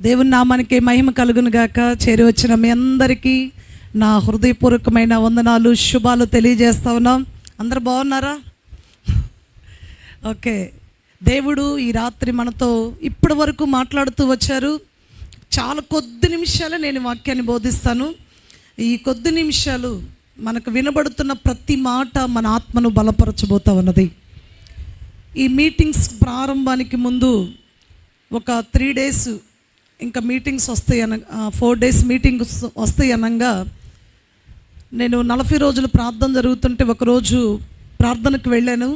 దేవుని నామానికి మహిమ కలుగును గాక. చేరి వచ్చిన మీ అందరికీ నా హృదయపూర్వకమైన వందనాలు, శుభాలు తెలియజేస్తా ఉన్నాం. అందరు బాగున్నారా? ఓకే. దేవుడు ఈ రాత్రి మనతో ఇప్పటి వరకు మాట్లాడుతూ వచ్చారు. చాలా కొద్ది నిమిషాలే నేను వాక్యాన్ని బోధిస్తాను. ఈ కొద్ది నిమిషాలు మనకు వినబడుతున్న ప్రతి మాట మన ఆత్మను బలపరచబోతా ఉన్నది. ఈ మీటింగ్స్ ప్రారంభానికి ముందు ఒక 3 days ఇంకా మీటింగ్స్ వస్తాయి 4 days మీటింగ్స్ వస్తాయి అనగా నేను 40 రోజులు ప్రార్థన జరుగుతుంటే ఒకరోజు ప్రార్థనకు వెళ్ళాను.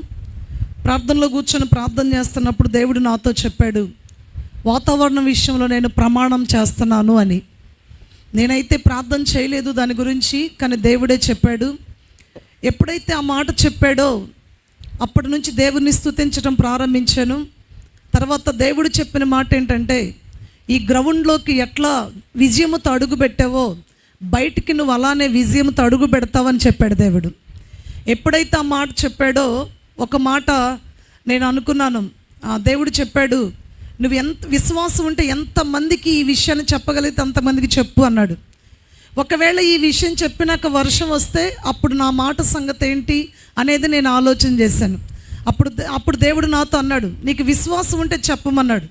ప్రార్థనలో కూర్చొని ప్రార్థన చేస్తున్నప్పుడు దేవుడు నాతో చెప్పాడు, వాతావరణం విషయంలో నేను ప్రమాణం చేస్తున్నాను అని. నేనైతే ప్రార్థన చేయలేదు దాని గురించి, కానీ దేవుడే చెప్పాడు. ఎప్పుడైతే ఆ మాట చెప్పాడో అప్పటి నుంచి దేవుని స్తుతించడం ప్రారంభించాను. తర్వాత దేవుడు చెప్పిన మాట ఏంటంటే, ఈ గ్రౌండ్లోకి ఎట్లా విజయముతో అడుగు పెట్టావో బయటికి నువ్వు అలానే విజయముతో అడుగు పెడతావని చెప్పాడు దేవుడు. ఎప్పుడైతే ఆ మాట చెప్పాడో ఒక మాట నేను అనుకున్నాను, దేవుడు చెప్పాడు, నువ్వు ఎంత విశ్వాసం ఉంటే ఎంతమందికి ఈ విషయాన్ని చెప్పగలిగితే అంతమందికి చెప్పు అన్నాడు. ఒకవేళ ఈ విషయం చెప్పినాక వర్షం వస్తే అప్పుడు నా మాట సంగతి ఏంటి అనేది నేను ఆలోచన చేశాను. అప్పుడు దేవుడు నాతో అన్నాడు, నీకు విశ్వాసం ఉంటే చెప్పమన్నాడు.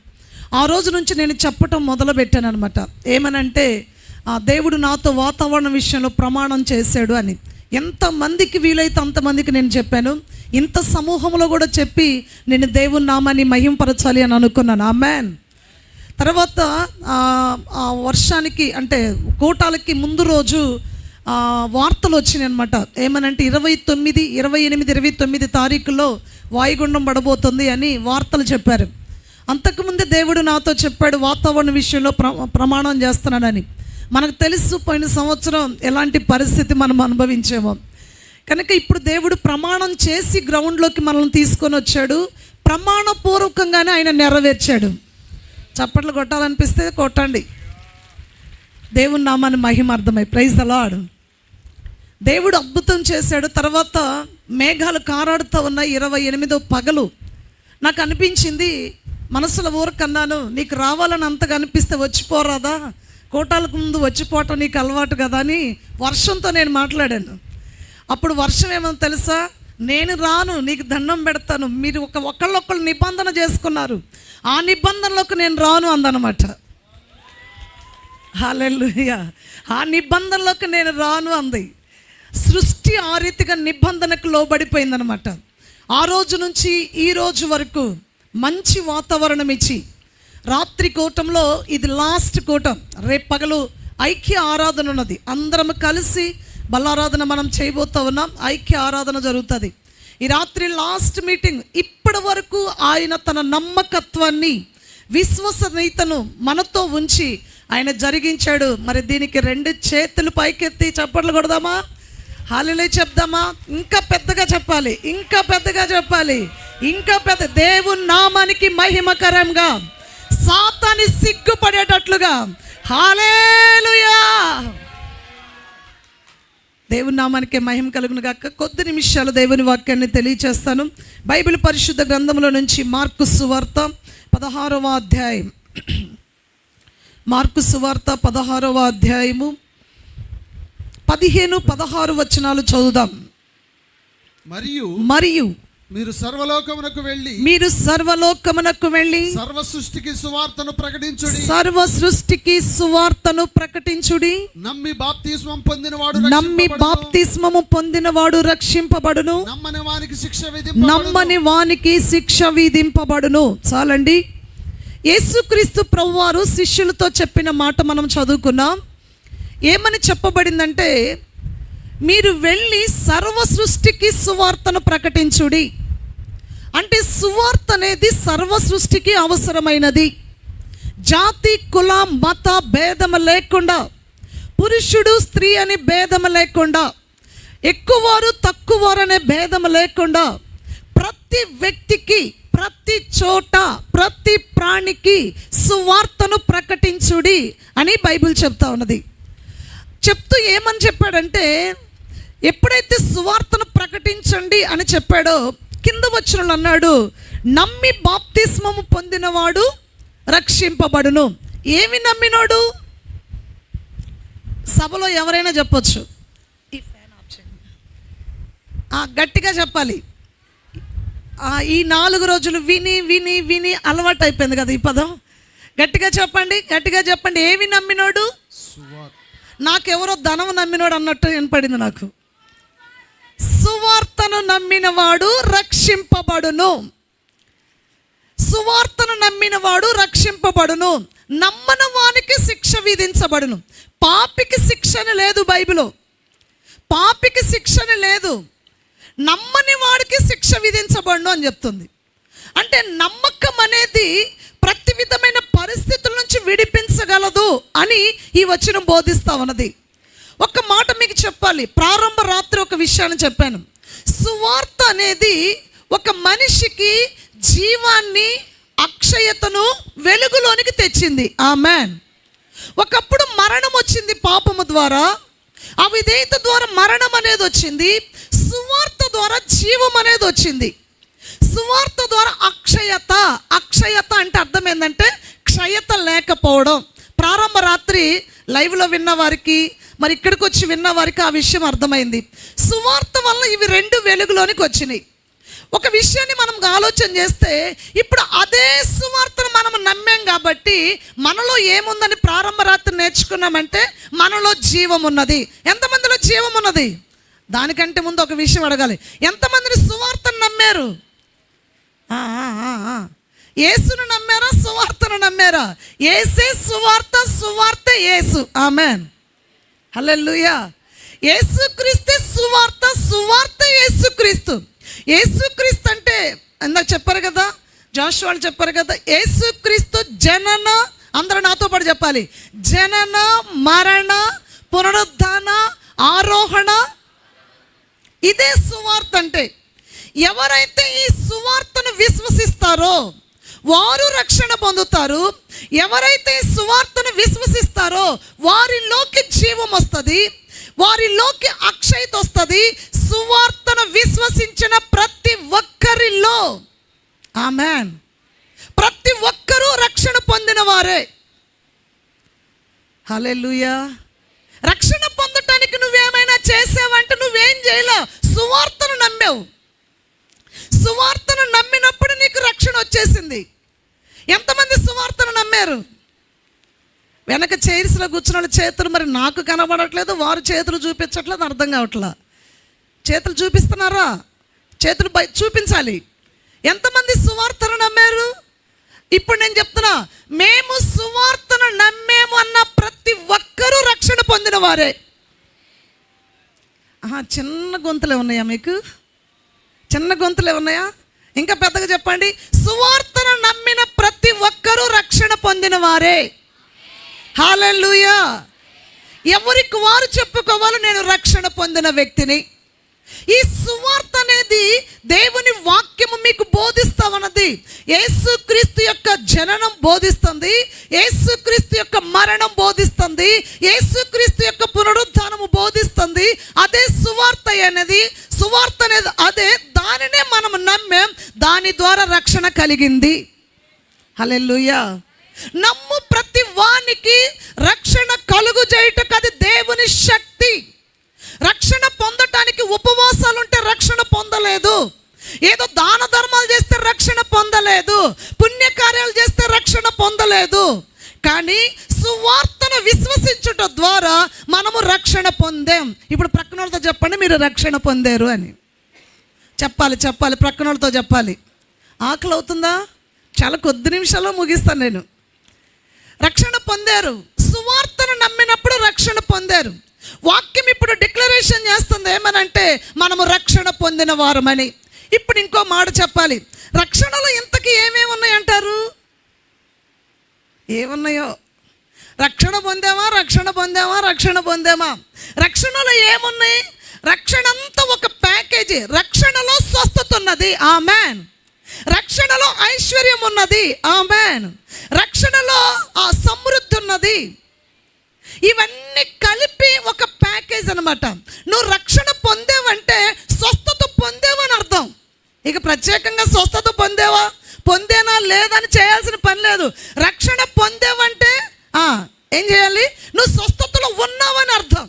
ఆ రోజు నుంచి నేను చెప్పటం మొదలుపెట్టాను అనమాట. ఏమనంటే, దేవుడు నాతో వాతావరణ విషయంలో ప్రమాణం చేశాడు అని. ఎంతమందికి వీలైతే అంతమందికి నేను చెప్పాను. ఇంత సమూహంలో కూడా చెప్పి నేను దేవుని నామాన్ని మహింపరచాలి అని అనుకున్నాను. ఆమేన్. తర్వాత ఆ వర్షానికి అంటే కూటాలకి ముందు రోజు వార్తలు వచ్చినాయి అనమాట. ఏమనంటే 28, 29 తారీఖులో వాయుగుండం పడబోతుంది అని వార్తలు చెప్పారు. అంతకుముందే దేవుడు నాతో చెప్పాడు వాతావరణ విషయంలో ప్రమాణం చేస్తున్నానని. మనకు తెలుసు పోయిన సంవత్సరం ఎలాంటి పరిస్థితి మనం అనుభవించామో. కనుక ఇప్పుడు దేవుడు ప్రమాణం చేసి గ్రౌండ్లోకి మనల్ని తీసుకొని వచ్చాడు. ప్రమాణపూర్వకంగానే ఆయన నెరవేర్చాడు. చప్పట్లు కొట్టాలనిపిస్తే కొట్టండి. దేవుని నామాన్ని మహిమార్థమై ప్రైజ్ ది లార్డ్. దేవుడు అద్భుతం చేశాడు. తర్వాత మేఘాలు కారాడుతూ ఉన్న 28వ పగలు నాకు అనిపించింది, మనసులో ఊరకన్నాను, నీకు రావాలని అంతగా అనిపిస్తే వచ్చిపోరాదా, కోటాలకు ముందు వచ్చిపోవటం నీకు అలవాటు కదా అని వర్షంతో నేను మాట్లాడాను. అప్పుడు వర్షం ఏమో తెలుసా, నేను రాను, నీకు దండం పెడతాను, మీరు ఒకళ్ళొక్కళ్ళు నిబంధన చేసుకున్నారు, ఆ నిబంధనలోకి నేను రాను అందనమాట. హల్లెలూయా. ఆ నిబంధనలోకి నేను రాను అంది. సృష్టి ఆ రీతిగా నిబంధనకు లోబడిపోయిందనమాట. ఆ రోజు నుంచి ఈ రోజు వరకు మంచి వాతావరణం ఇచ్చి, రాత్రి కూటంలో ఇది లాస్ట్ కూటం, రేపు పగలు ఐక్య ఆరాధన ఉన్నది. అందరం కలిసి బలారాధన మనం చేయబోతా ఉన్నాం. ఐక్య ఆరాధన జరుగుతుంది. ఈ రాత్రి లాస్ట్ మీటింగ్. ఇప్పటి వరకు ఆయన తన నమ్మకత్వాన్ని, విశ్వసనీయతను మనతో ఉంచి ఆయన జరిగించాడు. మరి దీనికి 2 చేతులు పైకెత్తి చప్పట్లు కొడదామా? హల్లెలూయా చెప్దామా? ఇంకా పెద్దగా చెప్పాలి, ఇంకా పెద్దగా చెప్పాలి, ఇంకా పెద్ద. దేవుని నామానికి మహిమకరంగా, సాతాను సిగ్గుపడేటట్లుగా హల్లెలూయా. దేవుని నామానికి మహిమ కలుగును గాక. కొద్ది నిమిషాలు దేవుని వాక్యాన్ని తెలియచేస్తాను. బైబిల్ పరిశుద్ధ గ్రంథంలో నుంచి మార్కు సువార్త 16వ అధ్యాయం. మార్కు సువార్త 16వ అధ్యాయము 15, 16 వచనాలు చదువుదాం. మరియు మీరు సర్వలోకమునకు వెళ్ళి సర్వ సృష్టికి సువార్తను ప్రకటించుడి. నమ్మి బాప్తిస్మము పొందినవాడు రక్షింపబడును, నమ్మని వానికి శిక్ష విధింపబడును. చాలండి. యేసుక్రీస్తు ప్రభువారు శిష్యులతో చెప్పిన మాట మనం చదువుకున్నాం. ఏమని చెప్పబడిందంటే, మీరు వెళ్ళి సర్వ సృష్టికి సువార్తను ప్రకటించుడి. అంటే సువార్త అనేది సర్వ సృష్టికి అవసరమైనది. జాతి, కుల, మత భేదము లేకుండా, పురుషుడు స్త్రీ అని భేదము లేకుండా, ఎక్కువవారు తక్కువవారు అనే భేదము లేకుండా, ప్రతి వ్యక్తికి, ప్రతి చోట, ప్రతి ప్రాణికి సువార్తను ప్రకటించుడి అని బైబిల్ చెప్తా ఉన్నది. చెప్తూ ఏమని చెప్పాడంటే, ఎప్పుడైతే సువార్తను ప్రకటించండి అని చెప్పాడో కింద వచనంలో అన్నాడు, నమ్మి బాప్తిస్మము పొందినవాడు రక్షింపబడును. ఏమి నమ్మినోడు? సభలో ఎవరైనా చెప్పొచ్చు, గట్టిగా చెప్పాలి. ఈ 4 రోజులు విని విని విని అలవాటు అయిపోయింది కదా ఈ పదం. గట్టిగా చెప్పండి, గట్టిగా చెప్పండి. ఏమి నమ్మినోడు? నాకెవరో ధనం నమ్మినోడు అన్నట్టు వినపడింది నాకు. సువార్తను నమ్మినవాడు రక్షింపబడును. సువార్తను నమ్మినవాడు రక్షింపబడును. నమ్మని వానికి శిక్ష విధించబడును. పాపికి శిక్షణ లేదు బైబిల్లో. పాపికి శిక్షణ లేదు, నమ్మని వాడికి శిక్ష విధించబడును అని చెప్తుంది. అంటే నమ్మకం అనేది ప్రతి విధమైన పరిస్థితుల నుంచి విడిపించగలదు అని ఈ వచనం బోధిస్తా ఉన్నది. ఒక మాట మీకు చెప్పాలి. ప్రారంభ రాత్రి ఒక విషయాన్ని చెప్పాను. సువార్త అనేది ఒక మనిషికి జీవాన్ని, అక్షయతను వెలుగులోనికి తెచ్చింది. ఆమేన్. ఒకప్పుడు మరణం వచ్చింది పాపము ద్వారా, అవిధేయత ద్వారా మరణం అనేది వచ్చింది. సువార్త ద్వారా జీవం అనేది వచ్చింది. సువార్త ద్వారా అక్షయత. అక్షయత అంటే అర్థం ఏంటంటే క్షయత లేకపోవడం. ప్రారంభ రాత్రి లైవ్లో విన్న వారికి, మరి ఇక్కడికి వచ్చి విన్న వారికి ఆ విషయం అర్థమైంది. సువార్త వల్ల ఇవి 2 వెలుగులోనికి వచ్చినాయి. ఒక విషయాన్ని మనం ఆలోచన చేస్తే, ఇప్పుడు అదే సువార్తను మనం నమ్మాం కాబట్టి మనలో ఏముందని ప్రారంభ రాత్రి నేర్చుకున్నామంటే మనలో జీవం ఉన్నది. ఎంతమందిలో జీవం ఉన్నది? దానికంటే ముందు ఒక విషయం అడగాలి. ఎంతమందిని సువార్తను నమ్మారు? యేసును నమ్మారా? సువార్తను నమ్మారా? యేసే సువార్త, సువార్త యేసు. ఆమేన్. హల్లెలూయా. యేసుక్రీస్తే సువార్త, సువార్త యేసుక్రీస్తు. యేసుక్రీస్తు అంటే ఇందాక చెప్పారు కదా, జాషువాలు చెప్పారు కదా, యేసుక్రీస్తు జనన, అందరూ నాతో పాటు చెప్పాలి, జనన, మరణ, పునరుద్ధాన, ఆరోహణ. ఇదే సువార్త అంటే. ఎవరైతే ఈ సువార్తను విశ్వసిస్తారో వారు రక్షణ పొందుతారు. ఎవరైతే ఈ సువార్తను విశ్వసిస్తారో వారిలోకి జీవం వస్తుంది, వారిలోకి అక్షయత వస్తుంది. సువార్తను విశ్వసించిన ప్రతి ఒక్కరిలో, ఆమేన్, ప్రతి ఒక్కరూ రక్షణ పొందిన వారే. హల్లెలూయా. రక్షణ పొందటానికి నువ్వేమైనా చేసావంటే నువ్వేం చేయలే, సువార్తను నమ్మావు. సువార్తను నమ్మినప్పుడు నీకు రక్షణ వచ్చేసింది. ఎంతమంది సువార్తను నమ్మారు? వెనక చైర్స్లో కూర్చున్న వాళ్ళ చేతులు మరి నాకు కనబడట్లేదు, వారు చేతులు చూపించట్లేదు, అర్థం కావట్లా. చేతులు చూపిస్తున్నారా? చేతులు చూపించాలి. ఎంతమంది సువార్తను నమ్మారు? ఇప్పుడు నేను చెప్తున్నా, మేము సువార్తను నమ్మేము అన్న ప్రతి ఒక్కరూ రక్షణ పొందిన వారే. చిన్న గొంతులే ఉన్నాయా మీకు? చిన్న గొంతులే ఉన్నాయా? ఇంకా పెద్దగా చెప్పండి. సువార్తను నమ్మిన ప్రతి ఒక్కరూ రక్షణ పొందిన వారే. హల్లెలూయా. ఎవరికి వారు చెప్పుకోవాలి, నేను రక్షణ పొందిన వ్యక్తిని. ఈ సువార్త అనేది దేవుని వాక్యము మీకు బోధిస్తామన్నది. యేసుక్రీస్తు యొక్క జననం బోధిస్తుంది, యేసుక్రీస్తు యొక్క మరణం బోధిస్తుంది, యేసుక్రీస్తు యొక్క పునరుద్ధానము బోధిస్తుంది. అదే సువార్త అనేది. సువార్త అనేది అదే. దానినే మనం నమ్మాం, దాని ద్వారా రక్షణ కలిగింది. హల్లెలూయా. నమ్ము ప్రతి వానికి రక్షణ కలుగు చేయుటకు అది దేవుని శక్తి. రక్షణ పొందటానికి ఉపవాసాలు ఉంటే రక్షణ పొందలేదు, ఏదో దాన ధర్మాలు చేస్తే రక్షణ పొందలేదు, పుణ్యకార్యాలు చేస్తే రక్షణ పొందలేదు. కానీ సువార్తను విశ్వసించుట ద్వారా మనము రక్షణ పొందాం. ఇప్పుడు ప్రక్కనోళ్ళతో చెప్పండి, మీరు రక్షణ పొందారు అని చెప్పాలి. చెప్పాలి, ప్రక్కనోళ్ళతో చెప్పాలి. ఆకలి అవుతుందా? చాలా కొద్ది నిమిషాల్లో ముగిస్తాను నేను. రక్షణ పొందారు. సువార్తను నమ్మినప్పుడు రక్షణ పొందారు. వాక్యం ఇప్పుడు డిక్లరేషన్ చేస్తుంది ఏమనంటే మనము రక్షణ పొందిన వారమని. ఇప్పుడు ఇంకో మాట చెప్పాలి. రక్షణలో ఇంతకీ ఏమేమి ఉన్నాయి అంటారు? ఏమున్నాయో? రక్షణ పొందామా, రక్షణ పొందామా, రక్షణ పొందామా? రక్షణలో ఏమున్నాయి? రక్షణ అంతా ఒక ప్యాకేజీ. రక్షణలో స్వస్థత ఉన్నది, ఆమేన్. రక్షణలో ఐశ్వర్యం ఉన్నది, ఆమేన్. రక్షణలో ఆ సమృద్ధి ఉన్నది. ఇవన్నీ కలిపి ఒక ప్యాకేజ్ అన్నమాట. నువ్వు రక్షణ పొందేవంటే స్వస్థత పొందేవని అర్థం. ఇక ప్రత్యేకంగా స్వస్థత పొందేనా లేదని చేయాల్సిన పని లేదు. రక్షణ పొందేవంటే ఏం చేయాలి? నువ్వు స్వస్థతలో ఉన్నావని అర్థం.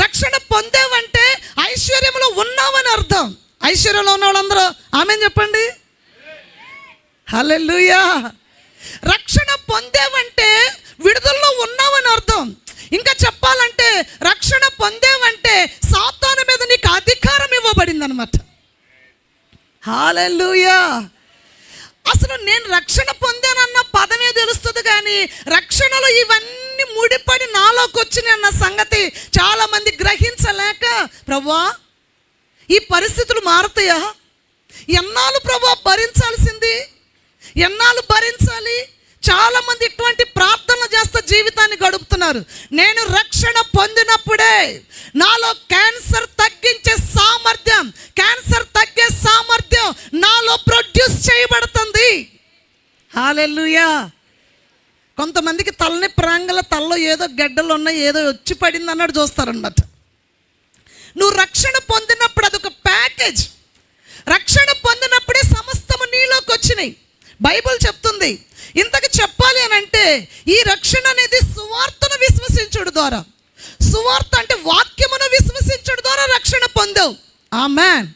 రక్షణ పొందావంటే ఐశ్వర్యంలో ఉన్నావని అర్థం. ఐశ్వర్యంలో ఉన్న వాళ్ళందరూ ఆమేన్ చెప్పండి. హల్లెలూయా. రక్షణ పొందావంటే విడుదలలో ఉన్నావని అర్థం. ఇంకా చెప్పాలంటే రక్షణ పొందావంటే సాతాను మీద నీకు అధికారం ఇవ్వబడింది అనమాట. హల్లెలూయా. అసలు నేను రక్షణ పొందానన్న పదమే తెలుస్తుంది, కానీ రక్షణలో ఇవన్నీ ముడిపడి నాలోకి వచ్చినాయి అన్న సంగతి చాలామంది గ్రహించలేక, ప్రభువా ఈ పరిస్థితులు మారుతాయా? ఎన్నాళ్ళు ప్రభువా భరించాల్సింది? ఎన్నాళ్ళు భరించాలి? చాలామంది ఇటువంటి ప్రార్థనలు చేస్తూ జీవితాన్ని గడుపుతున్నారు. నేను రక్షణ పొందినప్పుడే నాలో క్యాన్సర్ తగ్గించే సామర్థ్యం, క్యాన్సర్ తగ్గే సామర్థ్యం నాలో ప్రొడ్యూస్ చేయబడుతుంది. హల్లెలూయా. కొంతమందికి తలనొప్పి రాంగల తలలో ఏదో గడ్డలు ఉన్నాయి, ఏదో వచ్చి పడింది అన్నట్టు చూస్తారన్నమాట. నువ్వు రక్షణ పొందినప్పుడు అదొక ప్యాకేజ్. రక్షణ పొందినప్పుడే సమస్తము నీలోకి వచ్చినాయి. బైబిల్ చెప్తుంది. ఇంతకు చెప్పాలి అని అంటే ఈ రక్షణ అనేది సువార్తను విశ్వసించుడు ద్వారా, సువార్త అంటే వాక్యమును విశ్వసించుడు ద్వారా రక్షణ పొందావు. ఆమేన్.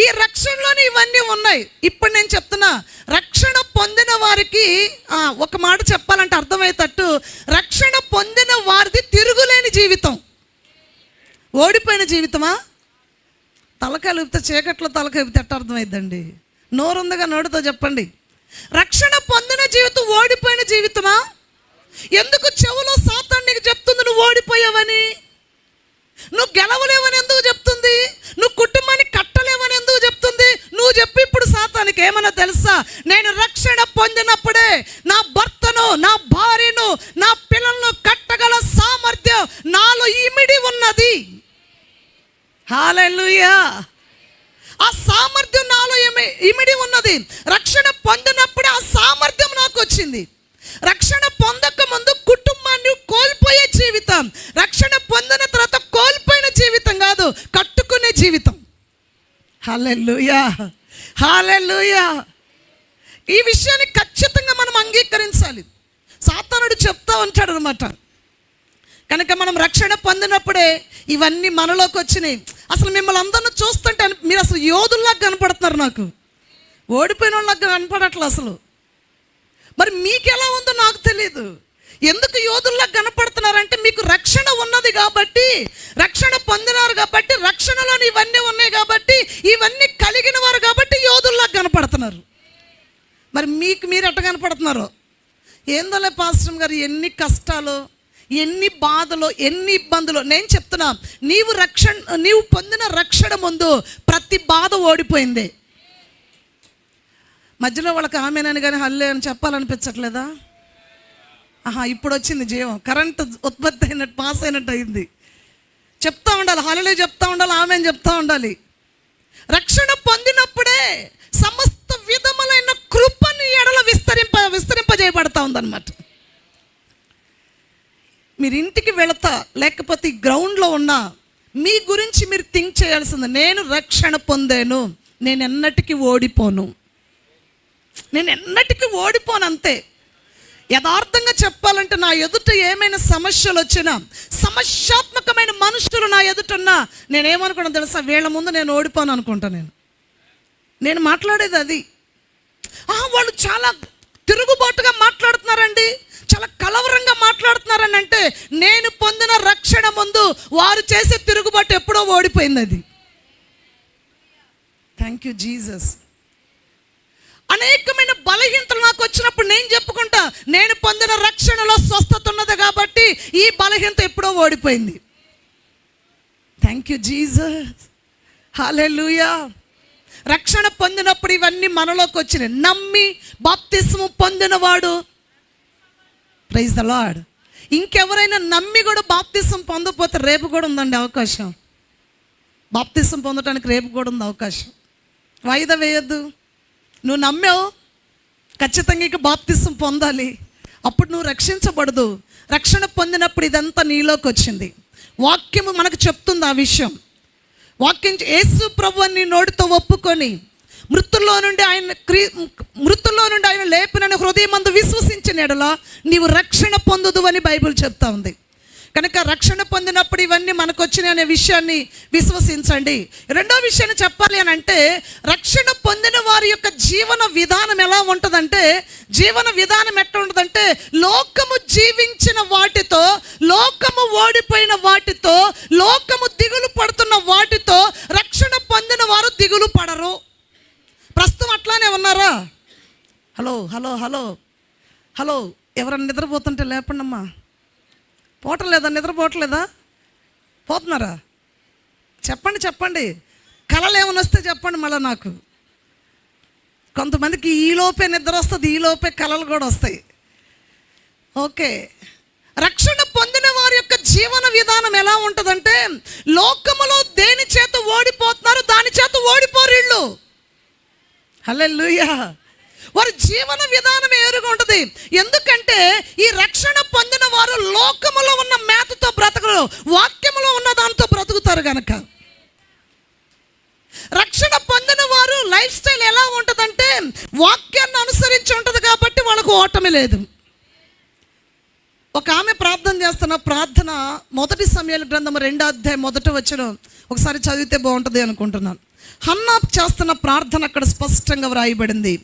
ఈ రక్షణలోని ఇవన్నీ ఉన్నాయి. ఇప్పుడు నేను చెప్తున్నా, రక్షణ పొందిన వారికి ఒక మాట చెప్పాలంటే అర్థమయ్యేటట్టు, రక్షణ పొందిన వారిది తిరుగులేని జీవితం. ఓడిపోయిన జీవితమా? తలకాయ ఊపితే చీకట్లో తలకాయ ఊపితే ఎట్ట అర్థమైందండి? నోరుందిగా నోటితో చెప్పండి. రక్షణ పొందిన జీవితం ఓడిపోయిన జీవితమా? ఎందుకు చెవులో సాతాను నీకు చెప్తుంది నువ్వు ఓడిపోయావని? నువ్వు గెలవలేవని ఎందుకు చెప్తుంది? నువ్వు కుటుంబాన్ని కట్టలేవని ఎందుకు చెప్తుంది? నువ్వు చెప్పి ఇప్పుడు సాతానికి ఏమన్నా తెలుసా? నేను రక్షణ పొందినప్పుడే నా భర్తను, నా భార్యను, నా పిల్లలను కట్టగల సామర్థ్యం నాలో ఇమిడి ఉన్నది. హల్లెలూయా. ఆ సామర్థ్యం నాలో ఇమిడి ఉన్నది. రక్షణ పొందినప్పుడే ఆ సామర్థ్యం నాకు వచ్చింది. రక్షణ పొందక ముందు కుటుంబాన్ని కోల్పోయే జీవితం, రక్షణ పొందిన తర్వాత కోల్పోయిన జీవితం కాదు, కట్టుకునే జీవితం. హల్లెలూయా. హల్లెలూయా. ఈ విషయాన్ని ఖచ్చితంగా మనం అంగీకరించాలి. సాతానుడు చెప్తా ఉంటాడు అనమాట. కనుక మనం రక్షణ పొందినప్పుడే ఇవన్నీ మనలోకి వచ్చినాయి. అసలు మిమ్మల్ని అందరిని చూస్తుంటే మీరు అసలు యోధుల్లాగా కనపడుతున్నారు. నాకు ఓడిపోయిన వాళ్ళకి కనపడట్లేదు అసలు. మరి మీకు ఎలా ఉందో నాకు తెలియదు. ఎందుకు యోధుల్లాగా కనపడుతున్నారంటే మీకు రక్షణ ఉన్నది కాబట్టి, రక్షణ పొందినారు కాబట్టి, రక్షణలోని ఇవన్నీ ఉన్నాయి కాబట్టి, ఇవన్నీ కలిగిన వారు కాబట్టి యోధుల్లాగా కనపడుతున్నారు. మరి మీకు మీరు ఎట్ట కనపడుతున్నారో ఏందోలే పాస్టర్ గారు, ఎన్ని కష్టాలు, ఎన్ని బాధలు, ఎన్ని ఇబ్బందులు. నేను చెప్తున్నా, నీవు పొందిన రక్షణ ముందు ప్రతి బాధ ఓడిపోయింది. మధ్యలో వాళ్ళకి ఆమెనని కానీ హల్లే అని చెప్పాలనిపించట్లేదా? ఇప్పుడు వచ్చింది జీవం, కరెంట్ ఉత్పత్తి అయినట్టు, పాస్ అయినట్టు అయింది. చెప్తా ఉండాలి, హల్లే చెప్తా ఉండాలి, ఆమెను చెప్తా ఉండాలి. రక్షణ పొందినప్పుడే సమస్త విధములైన కృపని ఎడల విస్తరింపజేయబడతా ఉందన్నమాట. మీరు ఇంటికి వెళతా లేకపోతే ఈ గ్రౌండ్లో ఉన్నా మీ గురించి మీరు థింక్ చేయాల్సింది, నేను రక్షణ పొందాను, నేను ఎన్నటికీ ఓడిపోను, నేను ఎన్నటికీ ఓడిపోను అంతే. యథార్థంగా చెప్పాలంటే నా ఎదుట ఏమైనా సమస్యలు వచ్చినా, సమస్యాత్మకమైన మనుషులు నా ఎదుటున్నా నేనేమనుకున్నా తెలుసా? వీళ్ళ ముందు నేను ఓడిపోను అనుకుంటా. నేను మాట్లాడేది అది. వాళ్ళు చాలా తిరుగుబాటుగా మాట్లాడుతున్నారండి, చాలా కలవరంగా మాట్లాడుతున్నారని అంటే నేను పొందిన రక్షణ ముందు వారు చేసే తిరుగుబాటు ఎప్పుడో ఓడిపోయింది అది. Thank you Jesus. అనేకమైన బలహీనతలు నాకు వచ్చినప్పుడు నేను చెప్పుకుంటా, నేను పొందిన రక్షణలో స్వస్థత ఉన్నది కాబట్టి ఈ బలహీనత ఎప్పుడో ఓడిపోయింది. Thank you Jesus. హల్లెలూయా. రక్షణ పొందినప్పుడు ఇవన్నీ మనలోకి వచ్చినాయి. నమ్మి బాప్తిస్మము పొందినవాడు, ప్రైజ్ ద లార్డ్. ఇంకెవరైనా నమ్మి కూడా బాప్తిస్మం పొందకపోతే రేపు కూడా ఉందండి అవకాశం. బాప్తిస్మం పొందడానికి రేపు కూడా ఉంది అవకాశం. వాయిదా వేయొద్దు. నువ్వు నమ్మావు, ఖచ్చితంగా ఇక బాప్తిస్మం పొందాలి, అప్పుడు నువ్వు రక్షించబడదు. రక్షణ పొందినప్పుడు ఇదంతా నీలోకి వచ్చింది. వాక్యము మనకు చెప్తుంది ఆ విషయం. వాక్యం యేసు ప్రభువుని నోటితో ఒప్పుకొని మృతుల్లో నుండి ఆయన లేపినని హృదయమందు విశ్వసించిన ఎడల నీవు రక్షణ పొందుదు అని బైబిల్ చెప్తా ఉంది. కనుక రక్షణ పొందినప్పుడు ఇవన్నీ మనకు వచ్చినాయి అనే విషయాన్ని విశ్వసించండి. రెండో విషయాన్ని చెప్పాలి అని అంటే, రక్షణ పొందిన వారి యొక్క జీవన విధానం ఎలా ఉంటుందంటే, జీవన విధానం ఎట్లా ఉంటుందంటే, లోకము జీవించిన వాటితో, లోకము ఓడిపోయిన వాటితో, లోకము దిగులు పడుతున్న వాటితో రక్షణ పొందిన వారు దిగులు పడరు. ప్రస్తుతం అట్లానే ఉన్నారా? హలో హలో హలో హలో ఎవరన్నా నిద్రపోతుంటే లేపండి అమ్మా. పోవట్లేదా? నిద్రపోవట్లేదా? పోతున్నారా? చెప్పండి. కళలు ఏమైనా వస్తే చెప్పండి మళ్ళీ నాకు. కొంతమందికి ఈలోపే నిద్ర వస్తుంది, ఈలోపే కళలు కూడా వస్తాయి. ఓకే, రక్షణ పొందిన వారి యొక్క జీవన విధానం ఎలా ఉంటుందంటే, లోకములో దేని చేత ఓడిపోతున్నారు దాని చేత ఓడిపోరు వీళ్ళు. హల్లెలూయా. వారి జీవన విధానం ఏరుగా ఉంటుంది. ఎందుకంటే ఈ రక్షణ పొందిన వారు లోకములో ఉన్న మేతతో బ్రతకరు, వాక్యములో ఉన్న దాంతో బ్రతుకుతారు. కనుక రక్షణ పొందిన వారు లైఫ్ స్టైల్ ఎలా ఉంటుందంటే, వాక్యాన్ని అనుసరించి ఉంటుంది కాబట్టి వాళ్ళకు ఓటమి లేదు. ఒక ఆమె ప్రార్థన చేస్తున్న ప్రార్థన 1 సమూయేలు గ్రంథం 2వ అధ్యాయం 1వ వచనం ఒకసారి చదివితే బాగుంటుంది అనుకుంటున్నాను. హన్నా చేస్తున్న ప్రార్థన అక్కడ స్పష్టంగా వ్రాయబడింది.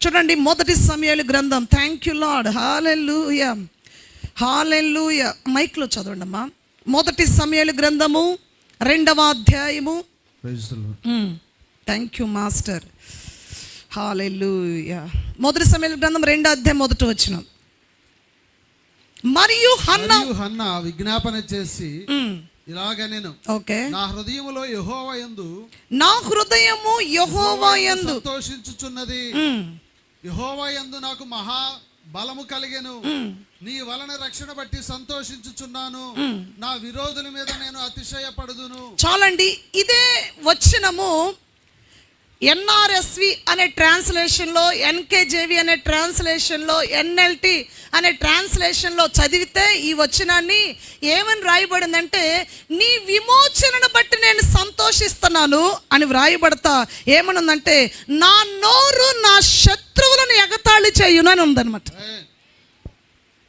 చూడండి, 1 సమూయేలు గ్రంథం. Thank you lord. Hallelujah hallelujah. మైక్లో చదవండి అమ్మా. 1 సమూయేలు గ్రంథము 2వ అధ్యాయము. Thank you master. హల్లెలూయా. 1 సమూయేలు గ్రంథం 2వ అధ్యాయం 1వ వచనం. మరియు హన్నా విజ్ఞాపన చేసి ఇలాగ నేను, ఓకే, నా హృదయములో యెహోవా యందు, నా హృదయము యెహోవా యందు సంతోషించుచున్నది. యెహోవా యందు నాకు మహా బలము కలిగెను. నీ వలన రక్షణ బట్టి సంతోషించుచున్నాను. నా విరోధుల మీద నేను అతిశయపడుదును. చాలండి. ఇదే వచనము ఎన్ఆర్ఎస్వి అనే ట్రాన్స్లేషన్లో, ఎన్కేజేవి అనే ట్రాన్స్లేషన్లో, ఎన్ఎల్టి అనే ట్రాన్స్లేషన్లో చదివితే ఈ వచనాన్ని ఏమని వ్రాయబడిందంటే, నీ విమోచనను బట్టి నేను సంతోషిస్తున్నాను అని వ్రాయబడతా ఏమనుందంటే, నా నోరు నా శత్రువులను ఎగతాళి చేయును అని ఉందన్నమాట.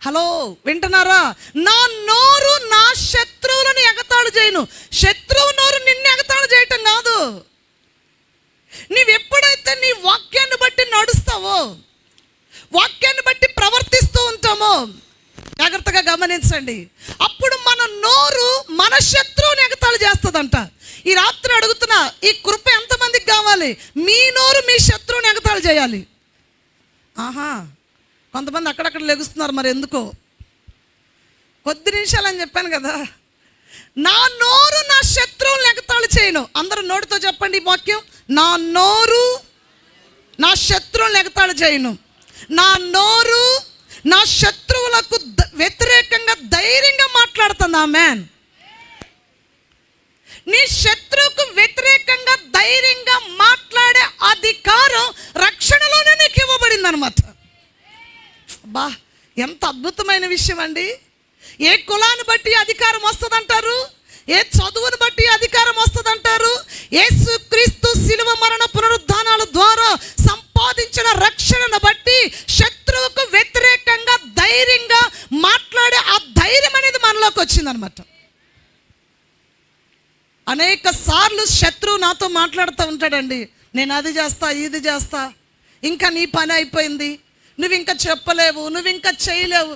హలో, వింటున్నారా? నా నోరు నా శత్రువులను ఎగతాళి చేయను. శత్రువు నోరు నిన్ను ఎగతాళి చేయటం కాదు. నీవెప్పుడైతే నీ వాక్యాన్ని బట్టి నడుస్తావో, వాక్యాన్ని బట్టి ప్రవర్తిస్తూ ఉంటామో, జాగ్రత్తగా గమనించండి, అప్పుడు మన నోరు మన శత్రువుని ఎగతాళి చేస్తుందంట. ఈ రాత్రి అడుగుతున్నా, ఈ కృప ఎంతమందికి కావాలి? మీ నోరు మీ శత్రువుని ఎగతాళి చేయాలి. ఆహా, కొంతమంది అక్కడక్కడ లెగుస్తున్నారు, మరి ఎందుకో. కొద్ది నిమిషాలు అని చెప్పాను కదా. నా నోరు నా శత్రువులను ఎగతాళి చేయను. అందరూ నోటితో చెప్పండి ఈ వాక్యం. నా నోరు నా శత్రువులను ఎగతాళి చేయను. నా నోరు నా శత్రువులకు వ్యతిరేకంగా ధైర్యంగా మాట్లాడుతుంది. ఆమేన్. నీ శత్రువుకు వ్యతిరేకంగా ధైర్యంగా మాట్లాడే అధికారం రక్షణలోనే నీకు ఇవ్వబడింది అనమాట. బా, ఎంత అద్భుతమైన విషయం అండి. ఏ కులాన్ని బట్టి అధికారం వస్తుందంటారు? ఏ చదువును బట్టి అధికారం వస్తుందంటారు? యేసుక్రీస్తు శిలువ మరణ పునరుద్ధానాల ద్వారా సంపాదించిన రక్షణను బట్టి శత్రువుకు వ్యతిరేకంగా ధైర్యంగా మాట్లాడే ఆ ధైర్యం అనేది మనలోకి వచ్చిందనమాట. అనేక సార్లు శత్రువు నాతో మాట్లాడుతూ ఉంటాడండి, నేను అది చేస్తా, ఇది చేస్తా, ఇంకా నీ పని అయిపోయింది, నువ్వు ఇంకా చెప్పలేవు, నువ్వు ఇంకా చేయలేవు,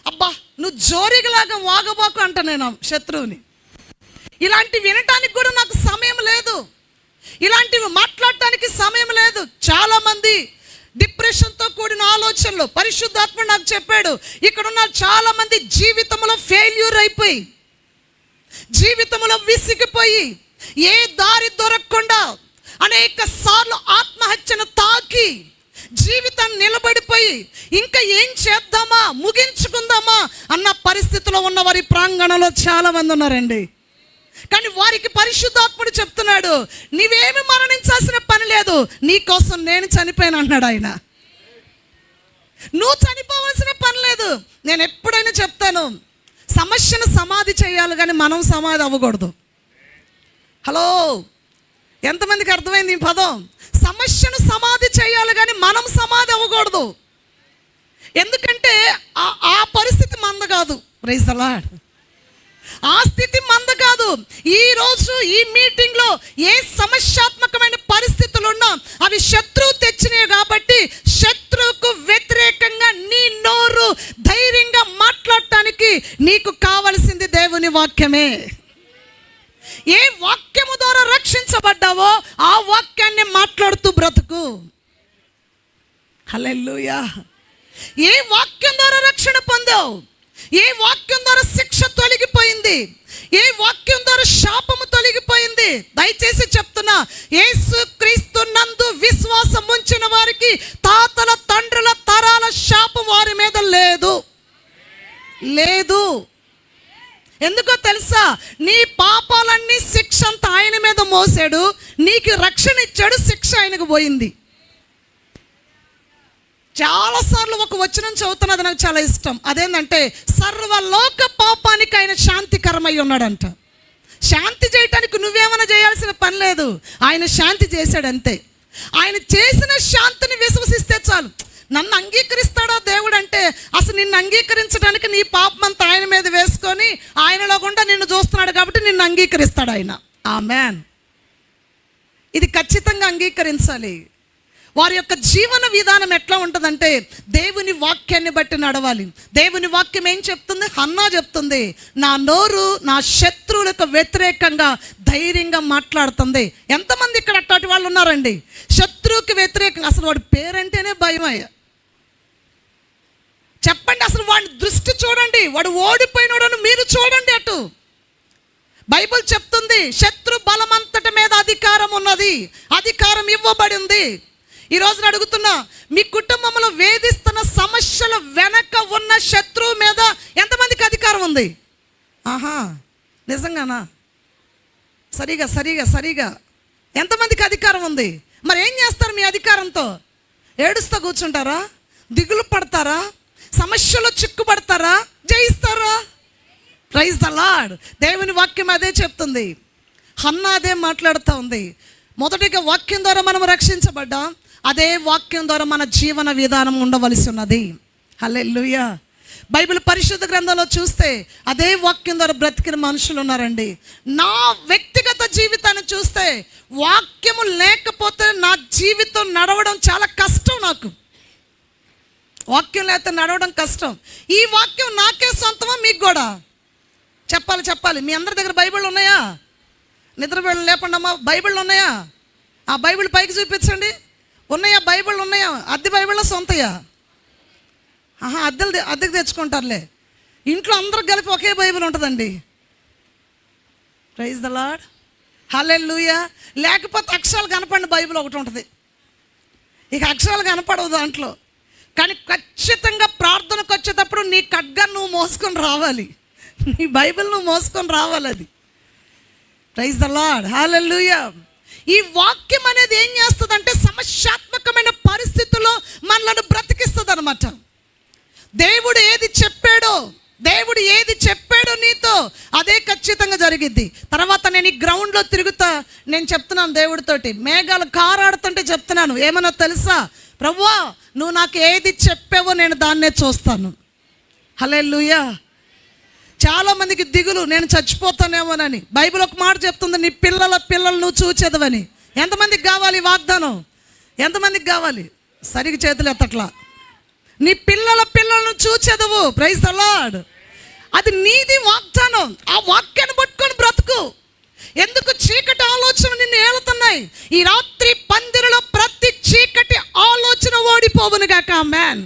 అబ్బా నువ్వు జోరిగలాగా వాగబాకు అంట నేను శత్రువుని. ఇలాంటివి వినటానికి కూడా నాకు సమయం లేదు, ఇలాంటివి మాట్లాడటానికి సమయం లేదు. చాలామంది డిప్రెషన్తో కూడిన ఆలోచనలు, పరిశుద్ధాత్మ నాకు చెప్పాడు, ఇక్కడున్న చాలామంది జీవితంలో ఫెయిల్యూర్ అయిపోయి, జీవితంలో విసిగిపోయి, ఏ దారి దొరకకుండా అనేక సార్లు ఆత్మహత్యను తాకి జీవితం నిలబడిపోయి, ఇంకా ఏం చేద్దామా, ముగించుకుందామా అన్న పరిస్థితిలో ఉన్న వారి ప్రాంగణంలో చాలా మంది ఉన్నారండి. కానీ వారికి పరిశుద్ధాత్ముడు చెప్తున్నాడు, నీవేమి మరణించాల్సిన పని లేదు, నీకోసం నేను చనిపోయాను అన్నాడు ఆయన. నువ్వు చనిపోవాల్సిన పని లేదు. నేను ఎప్పుడైనా చెప్తాను, సమస్యను సమాధి చేయాలి కానీ మనం సమాధి అవ్వకూడదు. హలో, ఎంతమందికి అర్థమైంది ఈ పదం? సమస్యను సమాధి చేయాలి కానీ మనం సమాధి అవ్వకూడదు. ఎందుకంటే ఆ పరిస్థితి మంద కాదు. Praise the lord. ఆ స్థితి మంద కాదు. ఈరోజు ఈ మీటింగ్లో ఏ సమస్యాత్మకమైన పరిస్థితులు ఉన్నా అవి శత్రువు తెచ్చినాయి కాబట్టి శత్రువుకు వ్యతిరేకంగా నీ నోరు ధైర్యంగా మాట్లాడటానికి నీకు కావలసింది దేవుని వాక్యమే. ఏ వాక్యము ద్వారా రక్షించబడ్డావో ఆ వాక్యాన్ని మాట్లాడుతూ బ్రతుకు. హల్లెలూయా. ఏ వాక్యం ద్వారా రక్షణ పొందావు? ఏ వాక్యం ద్వారా శిక్ష తొలగిపోయింది? ఏ వాక్యం ద్వారా శాపము తొలగిపోయింది? దయచేసి చెప్తున్నా, యేసుక్రీస్తు నందు విశ్వాసం ఉంచిన వారికి తాతల తండ్రుల తరాల శాపం వారి మీద లేదు. లేదు. ఎందుకో తెలుసా? నీ పాపాలన్నీ శిక్ష అంతా ఆయన మీద మోసాడు, నీకు రక్షణ ఇచ్చాడు, శిక్ష ఆయనకు పోయింది. చాలాసార్లు ఒక వచనం చదువుతున్నది నాకు చాలా ఇష్టం. అదేంటంటే సర్వలోక పాపానికి ఆయన శాంతికరమై ఉన్నాడంట. శాంతి చేయటానికి నువ్వేమైనా చేయాల్సిన పని లేదు, ఆయన శాంతి చేశాడంతే. ఆయన చేసిన శాంతిని విశ్వసిస్తే చాలు. నన్ను అంగీకరిస్తాడా దేవుడు అంటే, అసలు నిన్ను అంగీకరించడానికి నీ పాపం అంతా ఆయన మీద వేసుకొని ఆయనలో గుండా నిన్ను చూస్తున్నాడు కాబట్టి నిన్ను అంగీకరిస్తాడు ఆయన. ఆమేన్. ఇది ఖచ్చితంగా అంగీకరించాలి. వారి యొక్క జీవన విధానం ఎట్లా ఉంటుందంటే దేవుని వాక్యాన్ని బట్టి నడవాలి. దేవుని వాక్యం ఏం చెప్తుంది? హన్నా చెప్తుంది, నా నోరు నా శత్రువులకు వ్యతిరేకంగా ధైర్యంగా మాట్లాడుతుంది. ఎంతమంది ఇక్కడ అట్లాంటి వాళ్ళు ఉన్నారండి? శత్రువుకి వ్యతిరేకంగా. అసలు వాడి పేరంటేనే భయమయ్య. చెప్పండి, అసలు వాడి దృష్టి చూడండి. వాడు ఓడిపోయినాడని మీరు చూడండి అటు. బైబిల్ చెప్తుంది శత్రు బలమంతటి మీద అధికారం ఉన్నది, అధికారం ఇవ్వబడింది. ఈ రోజున అడుగుతున్నా, మీ కుటుంబంలో వేధిస్తున్న సమస్యల వెనక ఉన్న శత్రువు మీద ఎంతమందికి అధికారం ఉంది? ఆహా, నిజంగానా? సరిగా ఎంతమందికి అధికారం ఉంది? మరి ఏం చేస్తారు మీ అధికారంతో? ఏడుస్తూ కూర్చుంటారా? దిగులు పడతారా? సమస్యలో చిక్కుపడతారా? జయిస్తారా? Praise the lord. దేవుని వాక్యం అదే చెప్తుంది. హన్నా అదే మాట్లాడుతూ ఉంది. మొదటిగా వాక్యం ద్వారా మనం రక్షించబడ్డాం, అదే వాక్యం ద్వారా మన జీవన విధానం ఉండవలసి ఉన్నది. హల్లెలూయా. బైబిల్ పరిశుద్ధ గ్రంథంలో చూస్తే అదే వాక్యం ద్వారా బ్రతికిన మనుషులు ఉన్నారండి. నా వ్యక్తిగత జీవితాన్ని చూస్తే వాక్యము లేకపోతే నా జీవితం నడవడం చాలా కష్టం. నాకు వాక్యం లేకపోతే నడవడం కష్టం. ఈ వాక్యం నాకే సొంతమా మీకు కూడా? చెప్పాలి. మీ అందరి దగ్గర బైబిల్ ఉన్నాయా? నిద్రబిళ్ళ లేకుండా అమ్మా, బైబిల్ ఉన్నాయా? ఆ బైబిల్ పైకి చూపించండి. ఉన్నాయా? బైబిల్ ఉన్నాయా? అద్దె బైబిల్లో సొంతయా? అద్దెకు తెచ్చుకుంటారులే. ఇంట్లో అందరూ కలిపి ఒకే బైబిల్ ఉంటుందండి. Praise the lord. హల్లెలూయా. లేకపోతే అక్షరాలు కనపడిన బైబిల్ ఒకటి ఉంటుంది. ఇక అక్షరాలు కనపడవు దాంట్లో. కానీ ఖచ్చితంగా ప్రార్థనకు వచ్చేటప్పుడు నీ ఖడ్గాన్ని నువ్వు మోసుకొని రావాలి, నీ బైబిల్ నువ్వు మోసుకొని రావాలి. అది ప్రైజ్ ది లార్డ్. హల్లెలూయా. ఈ వాక్యం అనేది ఏం చేస్తుందంటే సమస్యాత్మకమైన పరిస్థితుల్లో మనలను బ్రతికిస్తుంది అనమాట. దేవుడు ఏది చెప్పాడో నీతో అదే ఖచ్చితంగా జరిగిద్ది. తర్వాత నేను ఈ గ్రౌండ్లో తిరుగుతా, నేను చెప్తున్నాను దేవుడితోటి, మేఘాలు కారాడుతుంటే చెప్తున్నాను, ఏమన్నా తెలుసా ప్రభువా, నువ్వు నాకు ఏది చెప్పావో నేను దాన్నే చూస్తాను. హల్లెలూయా. చాలామందికి దిగులు, నేను చచ్చిపోతానేమోనని. బైబిల్ ఒక మాట చెప్తుంది, నీ పిల్లలు నువ్వు చూచేదవని. ఎంతమందికి కావాలి వాగ్దానం? ఎంతమందికి కావాలి? సరిగ్గా చేతులు ఎత్తట్లా. నీ పిల్లలను చూచేదవు. Praise the lord. అది నీది వాగ్దానం. ఆ వాక్యాన్ని పట్టుకొని బ్రతుకు. ఎందుకు చీకటి ఆలోచన నిన్ను ఏలుతున్నాయి? ఈ రాత్రి పందిరిలో ప్రతి చీకటి ఆలోచన ఓడిపోవును గాక. ఆమేన్.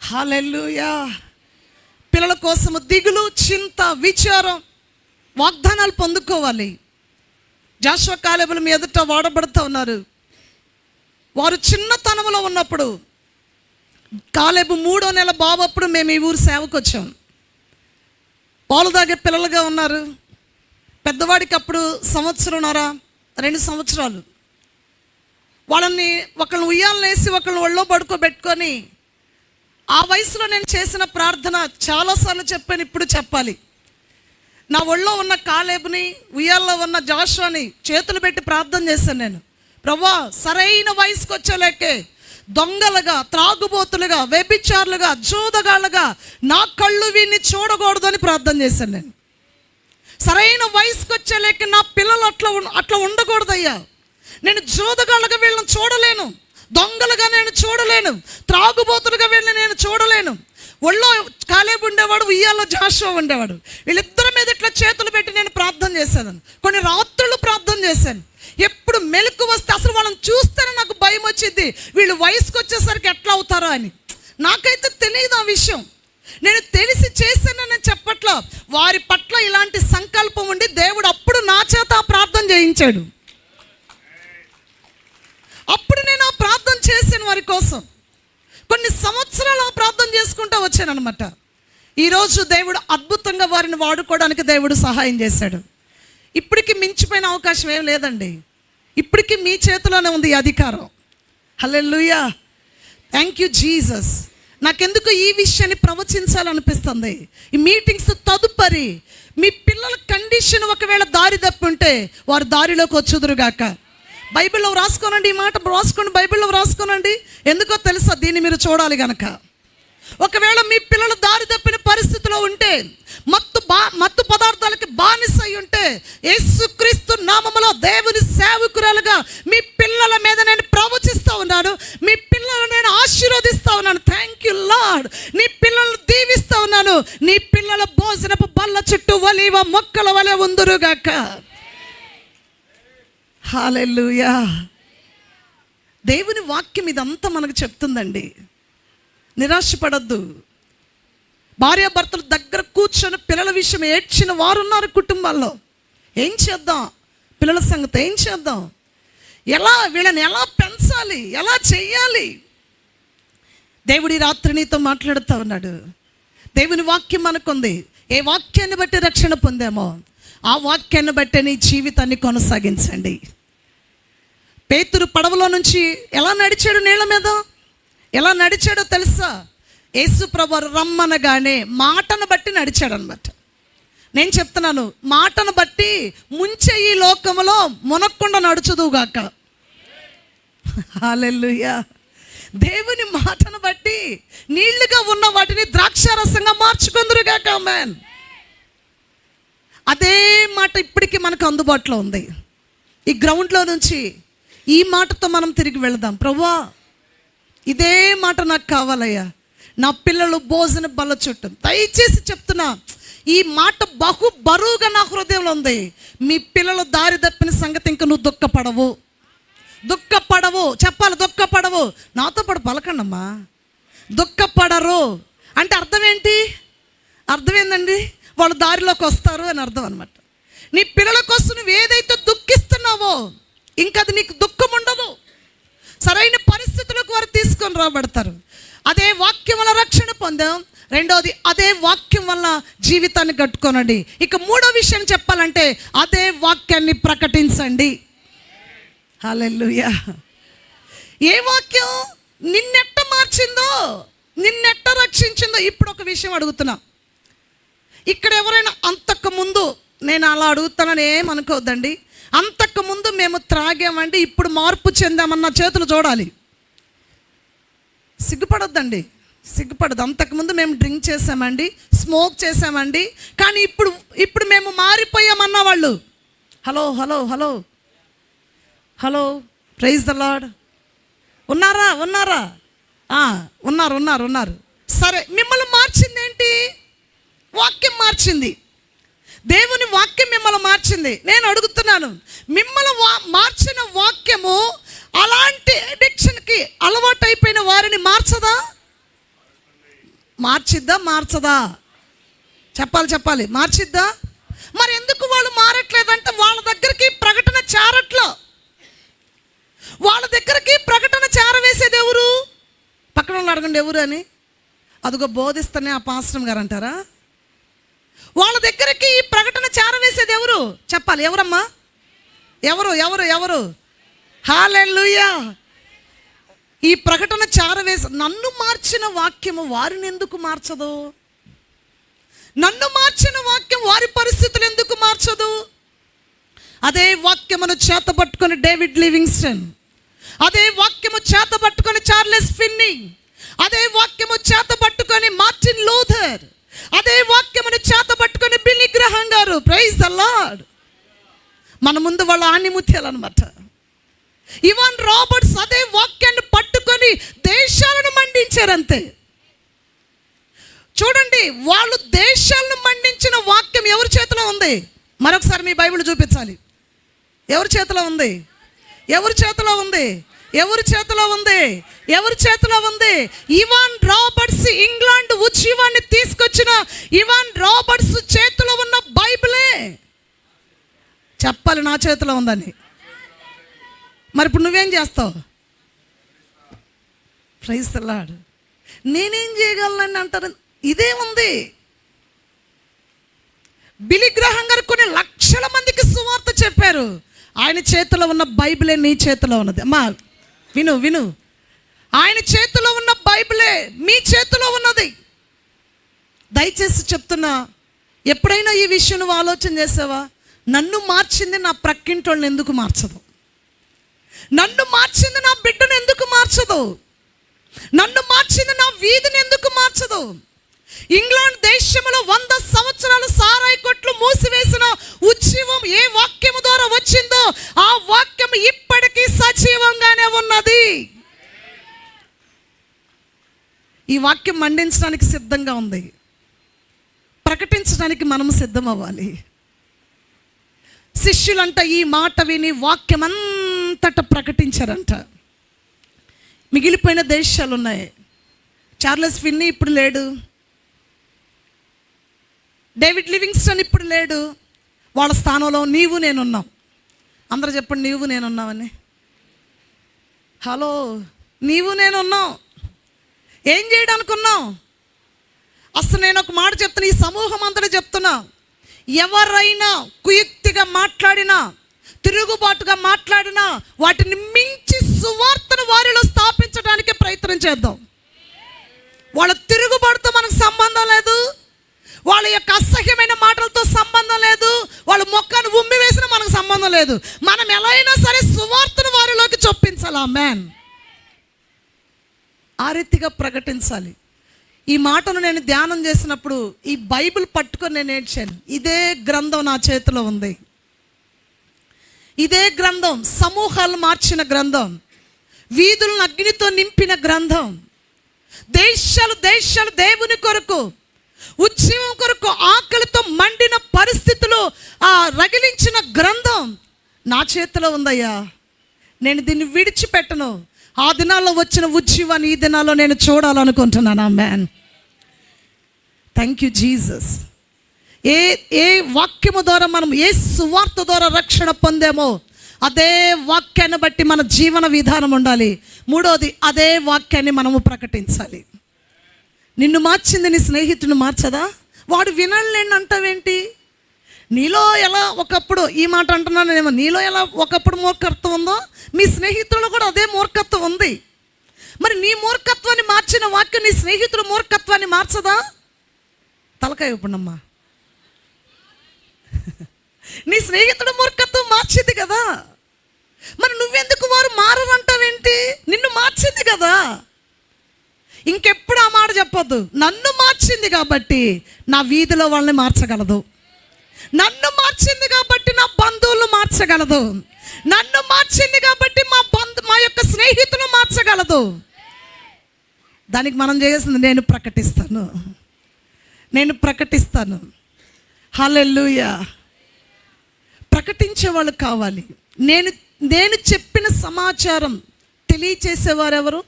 హల్లెలూయా. పిల్లల కోసము దిగులు, చింత, విచారం, వాగ్దానాలు పొందుకోవాలి. జాషువా కాలేబులు మీ ఎదుట వాడబడుతూ ఉన్నారు. వారు చిన్నతనంలో ఉన్నప్పుడు, కాలేబు 3వ నెల బాబు అప్పుడు మేము ఈ ఊరు సేవకు వచ్చాం. పాలు తాగే పిల్లలుగా ఉన్నారు. పెద్దవాడికి అప్పుడు 1.5 సంవత్సరాలు. వాళ్ళని ఒకళ్ళని ఉయ్యాలను వేసి ఒకళ్ళని ఒళ్ళో పడుకోబెట్టుకొని, ఆ వయసులో నేను చేసిన ప్రార్థన చాలాసార్లు చెప్పాను, ఇప్పుడు చెప్పాలి. నా ఒళ్ళో ఉన్న కాలేబుని, ఉయ్యాల్లో ఉన్న జాషువాని చేతులు పెట్టి ప్రార్థన చేశాను నేను. ప్రభువా, సరైన వయసుకు వచ్చేలేకే దొంగలుగా, త్రాగుబోతులుగా, వ్యభిచారులుగా, జూదగాళ్ళుగా నా కళ్ళు వీడిని చూడకూడదు అని ప్రార్థన చేశాను నేను. సరైన వయసుకు వచ్చేలేక నా పిల్లలు అట్లా ఉండకూడదయ్యా. నేను జూదగాళ్ళుగా వీళ్ళని చూడలేను, దొంగలుగా నేను చూడలేను, త్రాగుబోతులుగా వీళ్ళని నేను చూడలేను. ఒళ్ళో కాలేబు ఉండేవాడు, ఉయ్యాల్లో జాషువా ఉండేవాడు. వీళ్ళిద్దరి మీద ఇట్లా చేతులు పెట్టి నేను ప్రార్థన చేశాను. కొన్ని రాత్రులు ప్రార్థన చేశాను. ఎప్పుడు మెలకు వస్తే అసలు వాళ్ళని చూస్తేనే నాకు భయం వచ్చింది, వీళ్ళు వయసుకు వచ్చేసరికి ఎట్లా అవుతారో అని. నాకైతే తెలియదు ఆ విషయం. నేను తెలిసి చేశానని చెప్పట్లో వారి పట్ల ఇలాంటి సంకల్పం ఉండి దేవుడు అప్పుడు నా చేత ఆ ప్రార్థన చేయించాడు. అప్పుడు నేను ఆ ప్రార్థన చేశాను వారి కోసం. కొన్ని సంవత్సరాలు ఆ ప్రార్థన చేసుకుంటూ వచ్చాను అనమాట. ఈరోజు దేవుడు అద్భుతంగా వారిని వాడుకోవడానికి దేవుడు సహాయం చేశాడు. ఇప్పటికి మించిపోయిన అవకాశం ఏం లేదండి. ఇప్పటికీ మీ చేతిలోనే ఉంది ఈ అధికారం. హల్లెలూయా, థ్యాంక్ యూ జీసస్. నాకెందుకు ఈ విషయాన్ని ప్రవచించాలనిపిస్తుంది. ఈ మీటింగ్స్ తదుపరి మీ పిల్లల కండిషన్ ఒకవేళ దారి తప్పి ఉంటే వారు దారిలోకి వచ్చుదురుగాక. బైబిల్లో రాసుకోనండి, ఈ మాట రాసుకోండి, బైబిల్లో రాసుకోనండి. ఎందుకో తెలుసా, దీన్ని మీరు చూడాలి గనక. ఒకవేళ మీ పిల్లలు దారి తప్పిన పరిస్థితిలో ఉంటే, మత్తు పదార్థాలకి బానిస అయి ఉంటే, యేసుక్రీస్తు నామములో దేవుని సేవకురాలుగా మీ పిల్లల మీద నేను ప్రవచిస్తూ ఉన్నాను. మీ పిల్లలు నేను ఆశీర్వదిస్తూ ఉన్నాను. Thank you lord. నీ పిల్లలను దీవిస్తూ ఉన్నాను. నీ పిల్లల భోజనపు బల్ల చుట్టూ ఒలీవ మొక్కల వలె ఉందురుగాక. హల్లెలూయా. దేవుని వాక్యం ఇదంతా మనకు చెప్తుందండి. నిరాశపడద్దు. భార్యాభర్తలు దగ్గర కూర్చొని పిల్లల విషయం ఏడ్చిన వారు ఉన్నారు కుటుంబాల్లో. ఏం చేద్దాం, పిల్లల సంగతి ఏం చేద్దాం, వీళ్ళని ఎలా పెంచాలి, ఎలా చెయ్యాలి? దేవుడి రాత్రి నీతో మాట్లాడుతూ ఉన్నాడు. దేవుని వాక్యం మనకుంది. ఏ వాక్యాన్ని బట్టి రక్షణ పొందామో ఆ వాక్యాన్ని బట్టి నీ జీవితాన్ని కొనసాగించండి. పేతురు పడవలో నుంచి ఎలా నడిచాడు, నీళ్ళ మీద ఎలా నడిచాడో తెలుసా? యేసు ప్రభువు రమ్మనగానే మాటను బట్టి నడిచాడు అనమాట. నేను చెప్తున్నాను, మాటను బట్టి ముంచే ఈ లోకములో మునక్కుండా నడుచుదువుగాక. హల్లెలూయా. దేవుని మాటను బట్టి నీళ్లుగా ఉన్న వాటిని ద్రాక్షారసంగా మార్చుకుందురుగాక. ఆమేన్. అదే మాట ఇప్పటికీ మనకు అందుబాటులో ఉంది. ఈ గ్రౌండ్లో నుంచి ఈ మాటతో మనం తిరిగి వెళదాం. ప్రభువా, ఇదే మాట నాకు కావాలయ్యా. నా పిల్లలు భోజన బల్ల చుట్టూ, దయచేసి చెప్తున్నా, ఈ మాట బహు బరువుగా నా హృదయంలో ఉంది. మీ పిల్లలు దారి తప్పిన సంగతి ఇంక నువ్వు దుఃఖపడవు. చెప్పాలి, దుఃఖపడవు. నాతో పాటు పలకండమ్మా. దుఃఖపడరు అంటే అర్థం ఏంటి? అర్థం ఏందండి? వాళ్ళు దారిలోకి వస్తారు అని అర్థం అనమాట. నీ పిల్లల కోసం నువ్వు ఏదైతే దుఃఖిస్తున్నావో ఇంకా అది నీకు దుఃఖం ఉండదు. సరైన పరిస్థితులకు వారు తీసుకొని రాబడతారు. అదే వాక్యం వల్ల రక్షణ పొందాం. రెండవది, అదే వాక్యం వల్ల జీవితాన్ని కట్టుకోనండి. ఇక మూడో విషయం చెప్పాలంటే, అదే వాక్యాన్ని ప్రకటించండి. హల్లెలూయా. ఏ వాక్యం నిన్నెట్ట మార్చిందో, నిన్నెట్ట రక్షించిందో. ఇప్పుడు ఒక విషయం అడుగుతున్నా. ఇక్కడ ఎవరైనా అంతకుముందు, నేను అలా అడుగుతానని ఏమనుకోవద్దండి, అంతకుముందు మేము త్రాగామండి, ఇప్పుడు మార్పు చెందామన్న చేతులు చూడాలి. సిగ్గుపడొద్దండి, సిగ్గుపడదు. అంతకుముందు మేము డ్రింక్ చేసామండి, స్మోక్ చేసామండి, కానీ ఇప్పుడు మేము మారిపోయామన్న వాళ్ళు. Hello hello hello hello, praise the lord. ఉన్నారా? ఉన్నారు. సరే, మిమ్మల్ని మార్చింది ఏంటి? వాక్యం మార్చింది. దేవుని వాక్యం మిమ్మల్ని మార్చింది. నేను అడుగుతున్నాను, మిమ్మల్ని మార్చిన వాక్యము అలాంటి అడిక్షన్కి అలవాటు అయిపోయిన వారిని మార్చదా? మార్చదా? చెప్పాలి. మార్చిద్దా? మరి ఎందుకు వాళ్ళు మారట్లేదంటే, వాళ్ళ దగ్గరికి ప్రకటన చేరట్లో. వాళ్ళ దగ్గరికి ప్రకటన చేరవేసేది ఎవరు? పక్కన వాళ్ళు అడగండి ఎవరు అని. అదిగో బోధిస్తనే ఆ పాస్టర్ గారు అంటారా? వాళ్ళ దగ్గరికి ఈ ప్రకటన చేరవేసేది ఎవరు? చెప్పాలి. ఎవరమ్మా? ఎవరు? హల్లెలూయా. ఈ ప్రకటన చేరవేసి నన్ను మార్చిన వాక్యము వారిని ఎందుకు మార్చదు? నన్ను మార్చిన వాక్యం వారి పరిస్థితులు ఎందుకు మార్చదు? అదే వాక్యమును చేతపట్టుకొని డేవిడ్ లివింగ్స్టన్, అదే వాక్యము చేతపట్టుకొని చార్లెస్ ఫిన్నీ, అదే వాక్యము చేతపట్టుకొని మార్టిన్ లూథర్, అదే వాక్యమును చేతపట్టుకొని బిల్లీ గ్రహాం గారు. Praise the lord. మన ముందు వాళ్ళ ఆణిముత్యాలు అనమాట. ఇవాన్ రాబర్ట్స్ అదే వాక్యాన్ని పట్టుకొని దేశాలను మండించారంతే. చూడండి, వాళ్ళు దేశాలను మండించిన వాక్యం ఎవరి చేతిలో ఉంది? మరొకసారి మీ బైబిల్ చూపించాలి. ఎవరి చేతిలో ఉంది? ఎవరి చేతిలో ఉంది? ఎవరి చేతిలో ఉంది? ఎవరి చేతిలో ఉంది? ఇవాన్ రాబర్ట్స్ ఇంగ్లాండ్ ఉద్యమాన్ని తీసుకొచ్చిన ఇవాన్ రాబర్ట్స్ చేతిలో ఉన్న బైబిలే. చెప్పాలి నా చేతిలో ఉందని. మరి ఇప్పుడు నువ్వేం చేస్తావు? Praise the lord. నేనేం చేయగలనని అంటారు. ఇదే ఉంది. బిల్లీ గ్రహాం గారు కొన్ని లక్షల మందికి సువార్త చెప్పారు. ఆయన చేతిలో ఉన్న బైబిలే నీ చేతిలో ఉన్నది. అమ్మా విను విను, ఆయన చేతిలో ఉన్న బైబిలే మీ చేతిలో ఉన్నది. దయచేసి చెప్తున్నా, ఎప్పుడైనా ఈ విషయం నువ్వు ఆలోచన చేసావా? నన్ను మార్చింది నా ప్రక్కింటోళ్ళని ఎందుకు మార్చదు? నన్ను మార్చింది నా బిడ్డను ఎందుకు మార్చదు? నన్ను మార్చింది నా వీధిని ఎందుకు మార్చదు? ఇంగ్లాండ్ దేశంలో 100 సంవత్సరాలు సారాయి కొట్లు మూసివేసిన ఉద్యమం ఏ వాక్యము ద్వారా వచ్చిందో ఆ వాక్యం ఇప్పటికీ సజీవంగానే ఉన్నది. ఈ వాక్యం మండించడానికి సిద్ధంగా ఉంది. ప్రకటించడానికి మనం సిద్ధం అవ్వాలి. శిష్యులంట ఈ మాట విని వాక్యం అంతట ప్రకటించారంట. మిగిలిపోయిన దేశాలు ఉన్నాయి. చార్లెస్ ఫిన్నీ ఇప్పుడు లేడు, డేవిడ్ లివింగ్స్టన్ ఇప్పుడు లేడు. వాళ్ళ స్థానంలో నీవు నేనున్నాం. అందరూ చెప్పండి, నీవు నేనున్నావని. హలో, నీవు నేనున్నాం. ఏం చేయడానికి ఉన్నావు? అసలు నేను ఒక మాట చెప్తున్నా, ఈ సమూహం అంతటా చెప్తున్నా, ఎవరైనా కుయుక్తిగా మాట్లాడినా, తిరుగుబాటుగా మాట్లాడినా వాటిని మించి సువార్తను వారిలో స్థాపించడానికి ప్రయత్నం చేద్దాం. వాళ్ళ తిరుగుబాటుతో మనకు సంబంధం లేదు, వాళ్ళ యొక్క అసహ్యమైన మాటలతో సంబంధం లేదు, వాళ్ళ మొక్కను ఉమ్మి వేసిన మనకు సంబంధం లేదు. మనం ఎలా అయినా సరే సువార్తను వారిలోకి చొప్పించాలి. ఆమేన్. ఆ రీతిగా ప్రకటించాలి. ఈ మాటను నేను ధ్యానం చేసినప్పుడు ఈ బైబిల్ పట్టుకొని నేను ఏడ్చాను. ఇదే గ్రంథం నా చేతిలో ఉంది. ఇదే గ్రంథం సమూహాలు మార్చిన గ్రంథం, వీధులను అగ్నితో నింపిన గ్రంథం, దేశాలు దేశాలు దేవుని కొరకు ఉద్యమం కొరకు ఆకలితో మండిన పరిస్థితులు ఆ రగిలించిన గ్రంథం నా చేతిలో ఉందయ్యా. నేను దీన్ని విడిచిపెట్టను. ఆ దినాల్లో వచ్చిన ఉద్యమాన్ని ఈ దినాల్లో నేను చూడాలనుకుంటున్నాను. ఆమేన్. Thank you Jesus. ఏ వాక్యము ద్వారా మనం ఏ సువార్త ద్వారా రక్షణ పొందామో అదే వాక్యాన్ని బట్టి మన జీవన విధానం ఉండాలి. మూడోది, అదే వాక్యాన్ని మనము ప్రకటించాలి. నిన్ను మార్చింది నీ స్నేహితుడు మార్చదా? వాడు వినలేని అంటావేంటి? నీలో ఎలా ఒకప్పుడు, ఈ మాట అంటున్నానేమో, నీలో ఎలా ఒకప్పుడు మూర్ఖత్వం ఉందో మీ స్నేహితుల్లో కూడా అదే మూర్ఖత్వం ఉంది. మరి నీ మూర్ఖత్వాన్ని మార్చిన వాక్యం నీ స్నేహితుడు మూర్ఖత్వాన్ని మార్చదా? తలకాయ ఇప్పుడమ్మా. నీ స్నేహితుడు మూర్ఖత్వం మార్చింది కదా, మరి నువ్వెందుకు వారు మారనంటావేంటి? నిన్ను మార్చింది కదా. ఇంకెప్పుడు ఆ మాట చెప్పొద్దు. నన్ను మార్చింది కాబట్టి నా వీధిలో వాళ్ళని మార్చగలదు, నన్ను మార్చింది కాబట్టి నా బంధువులు మార్చగలదు, నన్ను మార్చింది కాబట్టి మా యొక్క స్నేహితులు మార్చగలదు. దానికి మనం చేయాల్సింది నేను ప్రకటిస్తాను. హల్లెలూయా. ప్రకటించేవాళ్ళు కావాలి. నేను చెప్పిన సమాచారం తెలియచేసేవారు ఎవరు?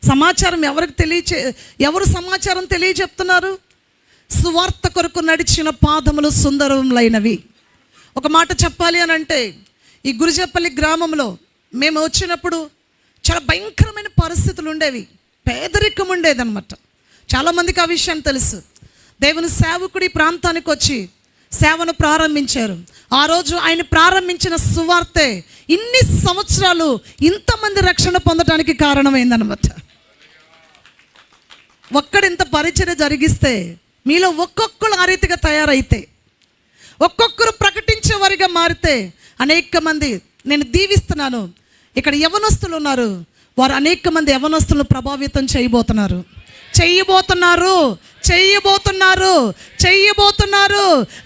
సమాచారం ఎవరు సమాచారం తెలియచెప్తున్నారు? సువార్త కొరకు నడిచిన పాదములు సుందరములైనవి. ఒక మాట చెప్పాలి అని అంటే, ఈ గురిజపల్లి గ్రామంలో మేము వచ్చినప్పుడు చాలా భయంకరమైన పరిస్థితులు ఉండేవి. పేదరికం ఉండేదన్నమాట. చాలామందికి ఆ విషయం తెలుసు. దేవుని సేవకుడి ప్రాంతానికి వచ్చి సేవను ప్రారంభించారు. ఆ రోజు ఆయన ప్రారంభించిన సువార్తే ఇన్ని సంవత్సరాలు ఇంతమంది రక్షణ పొందడానికి కారణమైందన్నమాట. ఒక్కడింత పరిచర్య జరిగిస్తే మీలో ఒక్కొక్కరు ఆ రీతిగా తయారైతే, ఒక్కొక్కరు ప్రకటించే వారిగా మారితే అనేక మంది, నేను దీవిస్తున్నాను, ఇక్కడ యవనస్తులు ఉన్నారు, వారు అనేక మంది యవనస్తులను ప్రభావితం చేయబోతున్నారు.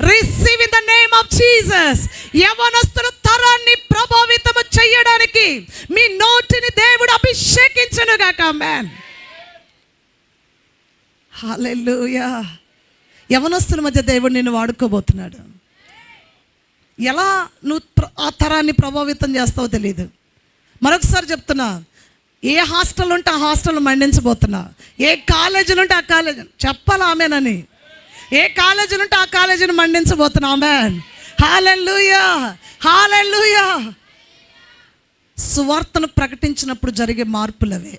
Receive in the name of Jesus. యవనస్తుల తరాన్ని ప్రభావితం చేయడానికి మీ నోటిని దేవుడు అభిషేకించును గాక. ఆమేన్, హల్లెలూయా. యవనస్తుల మధ్య దేవుడు నిన్ను వాడుకోబోతున్నాడు. ఎలా నువ్వు ఆ తరాన్ని ప్రభావితం చేస్తావో తెలియదు. మరొకసారి చెప్తున్నా, ఏ హాస్టల్ ఉంటే ఆ హాస్టల్ మండించబోతున్నా, ఏ కాలేజీలు ఉంటే ఆ కాలేజీ చెప్పాలి ఆమెనని, ఏ కాలేజీలు ఉంటే ఆ కాలేజీని మండించబోతున్నా. ఆమేన్, హల్లెలూయా, హల్లెలూయా. సువార్తను ప్రకటించినప్పుడు జరిగే మార్పులవే.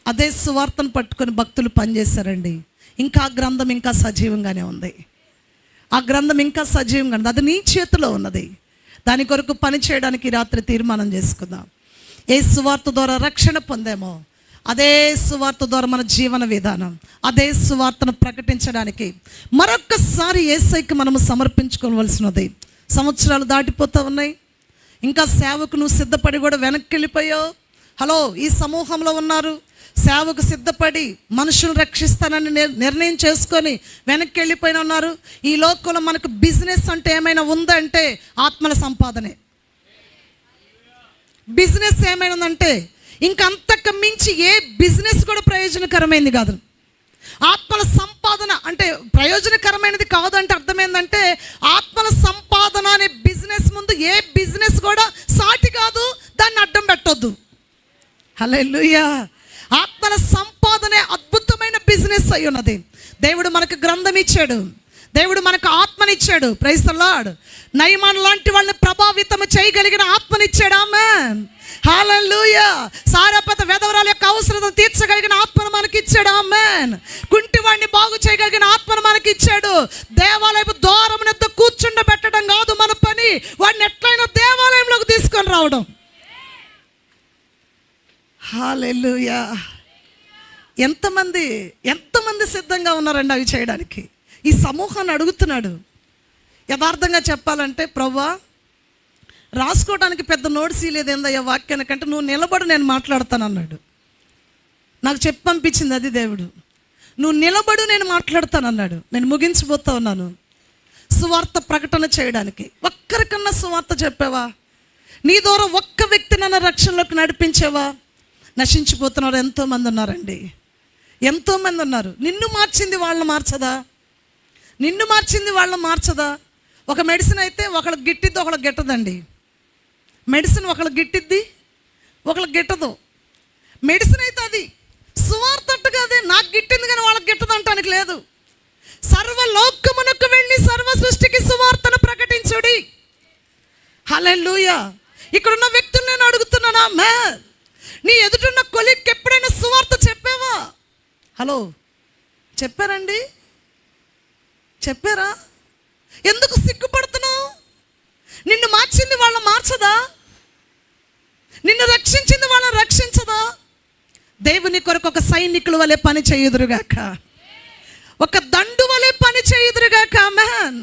అదే సువార్తను పట్టుకొని భక్తులు పనిచేశారండి. ఇంకా ఆ గ్రంథం ఇంకా సజీవంగానే ఉంది. ఆ గ్రంథం ఇంకా సజీవంగా ఉంది. అది నీ చేతిలో ఉన్నది. దాని కొరకు పని చేయడానికి రాత్రి తీర్మానం చేసుకుందాం. ఏ సువార్త ద్వారా రక్షణ పొందామో అదే సువార్త ద్వారా మన జీవన విధానం, అదే సువార్తను ప్రకటించడానికి మరొక్కసారి యేసయ్యకి మనము సమర్పించుకోవలసినది. సంవత్సరాలు దాటిపోతూ ఉన్నాయి. ఇంకా సేవకు నువ్వు సిద్ధపడి కూడా వెనక్కి వెళ్ళిపోయావు. హలో, ఈ సమూహంలో ఉన్నారు, సేవకు సిద్ధపడి మనుషులు రక్షిస్తానని నిర్ణయం చేసుకొని వెనక్కి వెళ్ళిపోయిన ఉన్నారు. ఈ లోకంలో మనకు బిజినెస్ అంటే ఏమైనా ఉందంటే ఆత్మల సంపాదనే. బిజినెస్ ఏమైనా ఉందంటే ఇంకంతకు మించి ఏ బిజినెస్ కూడా ప్రయోజనకరమైనది కాదు. ఆత్మల సంపాదన అంటే ప్రయోజనకరమైనది కాదు అంటే అర్థం ఏంటంటే, ఆత్మల సంపాదన అనే బిజినెస్ ముందు ఏ బిజినెస్ కూడా సాటి కాదు, దాన్ని అడ్డం పెట్టొద్దు. హల్లెలూయా. ఆత్మల సంపాదనే అద్భుతమైన బిజినెస్ అయి ఉన్నది. దేవుడు మనకు గ్రంథం ఇచ్చాడు, దేవుడు మనకు ఆత్మనిచ్చాడు. Praise the lord. నయమాన్ లాంటి వాళ్ళని ప్రభావితం చేయగలిగిన ఆత్మనిచ్చాడు. ఆమేన్, హల్లెలూయా. సారపత వెధవరాల యొక్క అవసరతను తీర్చగలిగిన ఆత్మను మనకి ఇచ్చాడు. ఆమేన్. కుంటివాడిని బాగు చేయగలిగిన ఆత్మను మనకి ఇచ్చాడు. దేవాలయపు ద్వారం వద్ద కూర్చుండబెట్టడం కాదు మన పని, వాడిని ఎట్లయినా దేవాలయంలోకి తీసుకొని రావడం. హల్లెలూయా. ఎంతమంది సిద్ధంగా ఉన్నారండి అవి చేయడానికి? ఈ సమూహాన్ని అడుగుతున్నాడు. యథార్థంగా చెప్పాలంటే, ప్రభువా రాసుకోవడానికి పెద్ద నోట్స్ లేదేందయ్యా వాక్యానికంటే, నువ్వు నిలబడు నేను మాట్లాడతాను అన్నాడు. నాకు చెప్పనిపించింది అది దేవుడు. నువ్వు నిలబడు నేను మాట్లాడతాను అన్నాడు. నేను ముగించిపోతా ఉన్నాను. సువార్త ప్రకటన చేయడానికి ఒక్కరికన్నా సువార్త చెప్పావా? నీ ద్వారా ఒక్క వ్యక్తినన్నా రక్షణలోకి నడిపించావా? నశించిపోతున్నారు ఎంతోమంది ఉన్నారండి, ఎంతోమంది ఉన్నారు. నిన్ను మార్చింది వాళ్ళని మార్చదా? నిన్ను మార్చింది వాళ్ళని మార్చదా? ఒక మెడిసిన్ అయితే ఒకళ్ళకి గిట్టిద్ది, ఒకళ్ళకి గిట్టదండి. మెడిసిన్ ఒకళ్ళకి గిట్టిద్ది, ఒకళ్ళకి గిట్టదు. మెడిసిన్ అయితే అది సువార్తట్టుగా అదే, నాకు గిట్టింది కానీ వాళ్ళకి గిట్టదు అంటానికి లేదు. సర్వలోకమునకు వెళ్ళి సర్వ సృష్టికి సువార్తను ప్రకటించుడి. హల్లెలూయా. ఇక్కడున్న వ్యక్తులు నేను అడుగుతున్నానా, నీ ఎదుటిన్న కొలీగ్కి ఎప్పుడైనా సువార్త చెప్పావా? హలో, చెప్పారండి? చెప్పారా? ఎందుకు సిగ్గుపడుతున్నావు? నిన్ను మార్చింది వాళ్ళని మార్చదా? నిన్ను రక్షించింది వాళ్ళని రక్షించదా? దేవుని కొరకు ఒక సైనికుల వలె పని చేయుదురుగాక, ఒక దండు వలె పని చేయుదురుగాక. ఆమేన్.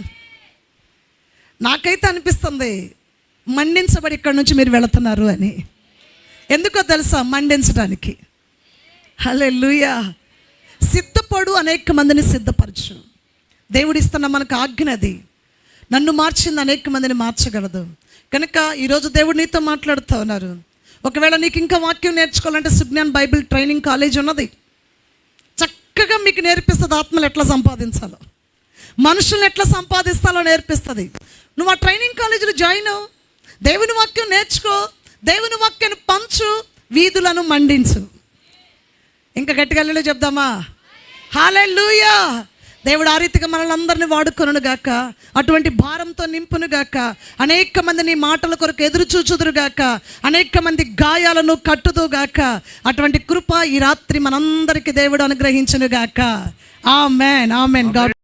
నాకైతే అనిపిస్తుంది మండించబడి ఇక్కడి నుంచి మీరు వెళుతున్నారు అని. ఎందుకో తెలుసా? మండించడానికి. హల్లెలూయా. సిద్ధపడు, అనేక మందిని సిద్ధపరచు. దేవుడు ఇస్తున్న మనకు ఆజ్ఞది. నన్ను మార్చింది అనేక మందిని మార్చగలదు. కనుక ఈరోజు దేవుడు నీతో మాట్లాడుతూ ఉన్నారు. ఒకవేళ నీకు ఇంకా వాక్యం నేర్చుకోవాలంటే సుజ్ఞాన్ బైబిల్ ట్రైనింగ్ కాలేజ్ ఉన్నది. చక్కగా మీకు నేర్పిస్తుంది ఆత్మలు ఎట్లా సంపాదించాలో, మనుషులను ఎట్లా సంపాదిస్తాలో నేర్పిస్తుంది. నువ్వు ఆ ట్రైనింగ్ కాలేజీలో జాయిన్ అవ్వు, దేవుని వాక్యం నేర్చుకో, దేవుని వాక్యాన్ని పంచు, వీధులను మండించు. ఇంకా గట్టిగా హల్లెలూయా చెప్దామా? హల్లెలూయా. దేవుడు ఆ రీతిగా మనల్ని అందరినీ వాడుకొనును గాక, అటువంటి భారంతో నింపును గాక, అనేక మంది నీ మాటల కొరకు ఎదురు చూచుదురు గాక, అనేక మంది గాయాలను కట్టుదు గాక. అటువంటి కృప ఈ రాత్రి మనందరికీ దేవుడు అనుగ్రహించును గాక. ఆమేన్, ఆమేన్. గాడ్